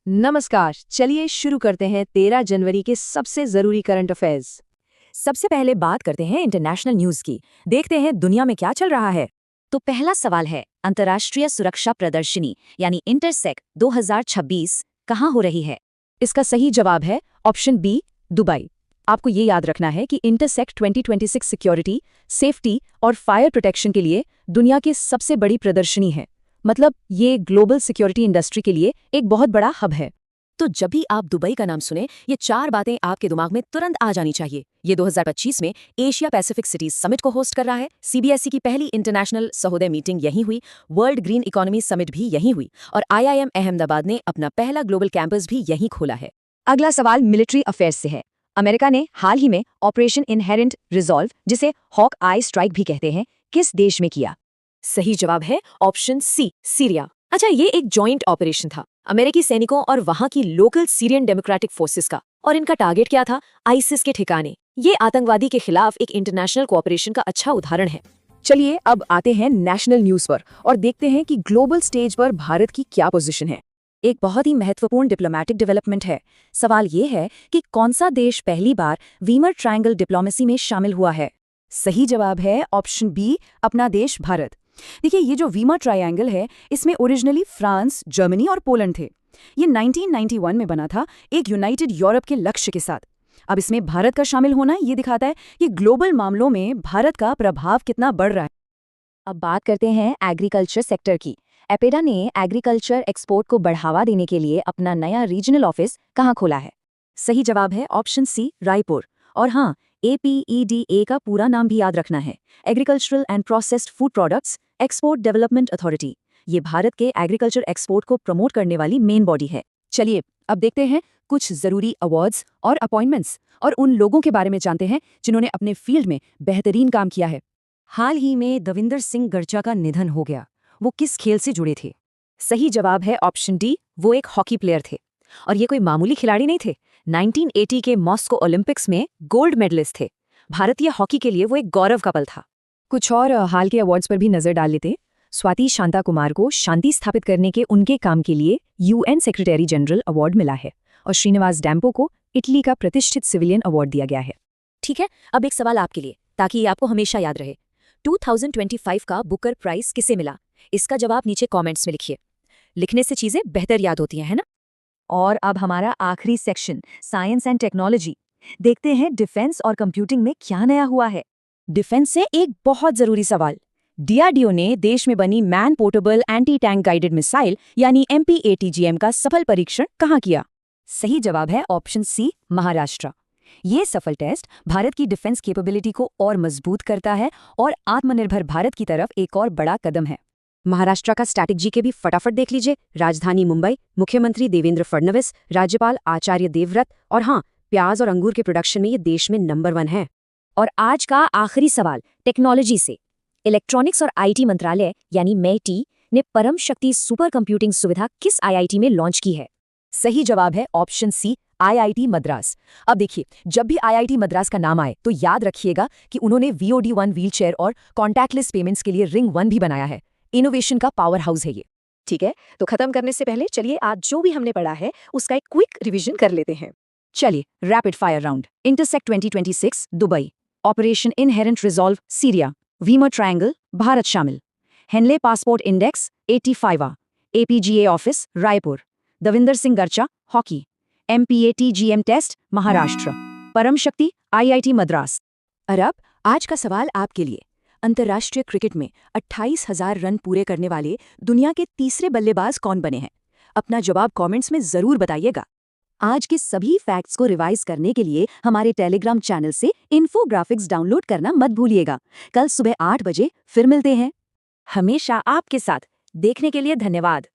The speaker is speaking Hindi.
नमस्कार, चलिए शुरू करते हैं 13 जनवरी के सबसे जरूरी करंट अफेयर्स। सबसे पहले बात करते हैं इंटरनेशनल न्यूज की। देखते हैं दुनिया में क्या चल रहा है। तो पहला सवाल है, अंतर्राष्ट्रीय सुरक्षा प्रदर्शनी यानी इंटरसेक 2026 कहाँ हो रही है? इसका सही जवाब है ऑप्शन बी, दुबई। आपको ये याद रखना है कि इंटरसेक 2026 सिक्योरिटी, सेफ्टी और फायर प्रोटेक्शन के लिए दुनिया की सबसे बड़ी प्रदर्शनी है। मतलब ये ग्लोबल सिक्योरिटी इंडस्ट्री के लिए एक बहुत बड़ा हब है। तो जब भी आप दुबई का नाम सुने, ये 4 बातें आपके दिमाग में तुरंत आ जानी चाहिए। ये 2025 में एशिया पैसिफिक सिटीज समिट को होस्ट कर रहा है। सीबीएसई की पहली इंटरनेशनल सहोदय मीटिंग यहीं हुई। वर्ल्ड ग्रीन इकोनॉमी समिट भी यहीं हुई और आईआईएम अहमदाबाद ने अपना पहला ग्लोबल कैंपस भी यहीं खोला है। अगला सवाल मिलिट्री अफेयर्स से है। अमेरिका ने हाल ही में ऑपरेशन इनहेरेंट रिजॉल्व, जिसे हॉक आई स्ट्राइक भी कहते हैं, किस देश में किया? सही जवाब है ऑप्शन सी, सीरिया। अच्छा, ये एक जॉइंट ऑपरेशन था अमेरिकी सैनिकों और वहां की लोकल सीरियन डेमोक्रेटिक फोर्सेस का। और इनका टारगेट क्या था? आईसिस के ठिकाने। ये आतंकवादी के खिलाफ एक इंटरनेशनल कोऑपरेशन का अच्छा उदाहरण है। चलिए अब आते हैं नेशनल न्यूज पर और देखते हैं कि ग्लोबल स्टेज पर भारत की क्या पोजीशन है। एक बहुत ही महत्वपूर्ण डिप्लोमैटिक डेवलपमेंट है। सवाल ये है कि कौन सा देश पहली बार वीमर ट्रायंगल डिप्लोमेसी में शामिल हुआ है? सही जवाब है ऑप्शन बी, अपना देश भारत। देखिए, ये जो वीमर ट्रायंगल है, इसमें ओरिजिनली फ्रांस, जर्मनी और पोलैंड थे। ये 1991 में बना था एक यूनाइटेड यूरोप के लक्ष्य के साथ। अब इसमें भारत का शामिल होना ये दिखाता है कि ग्लोबल मामलों में भारत का प्रभाव कितना बढ़ रहा है। अब बात करते हैं एग्रीकल्चर सेक्टर की। एपेडा ने एग्रीकल्चर एक्सपोर्ट को बढ़ावा देने के लिए अपना नया रीजनल ऑफिस कहाँ खोला है? सही जवाब है ऑप्शन सी, रायपुर। और हाँ, APEDA का पूरा नाम भी याद रखना है, agricultural and processed food products export development authority. ये भारत के एग्रीकल्चर एक्सपोर्ट को प्रमोट करने वाली मेन बॉडी है। चलिए अब देखते हैं कुछ जरूरी अवार्ड्स और अपॉइंटमेंट्स और उन लोगों के बारे में जानते हैं जिन्होंने अपने फील्ड में बेहतरीन काम किया है। हाल ही में दविंदर सिंह गर्चा का निधन हो गया। वो किस खेल से जुड़े थे? सही जवाब है ऑप्शन डी, वो एक हॉकी प्लेयर थे। और ये कोई मामूली खिलाड़ी नहीं थे। 1980 के मॉस्को ओलंपिक्स में गोल्ड मेडलिस्ट थे। भारतीय हॉकी के लिए वो एक गौरव का पल था। कुछ और हाल के अवार्ड्स पर भी नजर डाल लेते। स्वाति शांता कुमार को शांति स्थापित करने के उनके काम के लिए UN सेक्रेटरी जनरल अवार्ड मिला है और श्रीनिवास डैम्पो को इटली का प्रतिष्ठित सिविलियन अवार्ड दिया गया है। ठीक है, अब एक सवाल आपके लिए, ताकि ये आपको हमेशा याद रहे। 2025 का बुकर प्राइज किसे मिला? इसका जवाब नीचे कमेंट्स में लिखिए। लिखने से चीजें बेहतर याद होती हैं, है ना? और अब हमारा आखिरी सेक्शन, साइंस एंड टेक्नोलॉजी। देखते हैं डिफेंस और कंप्यूटिंग में क्या नया हुआ है। डिफेंस से एक बहुत जरूरी सवाल। DRDO ने देश में बनी man portable anti tank guided missile यानी MPATGM का सफल परीक्षण कहाँ किया? सही जवाब है ऑप्शन सी, महाराष्ट्र। ये सफल टेस्ट भारत की डिफेंस कैपेबिलिटी को और मजबूत करता है और आत्मनिर्भर भारत की तरफ एक और बड़ा कदम है। महाराष्ट्र का स्टैटिक जीके भी फटाफट देख लीजिए। राजधानी मुंबई, मुख्यमंत्री देवेंद्र फडणवीस, राज्यपाल आचार्य देवव्रत और हाँ, प्याज और अंगूर के प्रोडक्शन में ये देश में नंबर 1 है। और आज का आखिरी सवाल टेक्नोलॉजी से। इलेक्ट्रॉनिक्स और IT मंत्रालय यानी MEIT ने परम शक्ति सुपर कंप्यूटिंग सुविधा किस IIT में लॉन्च की है? सही जवाब है ऑप्शन सी, IIT मद्रास। अब देखिए, जब भी IIT मद्रास का नाम आए तो याद रखिएगा कि उन्होंने VOD1 व्हीलचेयर और कॉन्टैक्टलेस पेमेंट्स के लिए रिंग 1 भी बनाया है। इनोवेशन का पावर हाउस है ये। ठीक है, तो खत्म करने से पहले चलिए आज जो भी हमने पढ़ा है उसका एक क्विक रिवीजन कर लेते हैं। चलिए, rapid fire round. Intersec 2026 Dubai, operation inherent resolve Syria, Weimar triangle Bharat शामिल, Henley passport index 85, APGA office Raipur, Davinder Singh Garcha hockey, MPATGM test Maharashtra, Param Shakti IIT Madras. और अब आज का सवाल आपके लिए। अंतर्राष्ट्रीय क्रिकेट में 28,000 रन पूरे करने वाले दुनिया के तीसरे बल्लेबाज कौन बने हैं? अपना जवाब कमेंट्स में जरूर बताइएगा। आज के सभी फैक्ट्स को रिवाइज करने के लिए हमारे टेलीग्राम चैनल से इन्फोग्राफिक्स डाउनलोड करना मत भूलिएगा। कल सुबह 8 बजे फिर मिलते हैं। हमेशा आपके साथ देखने के लिए धन्यवाद।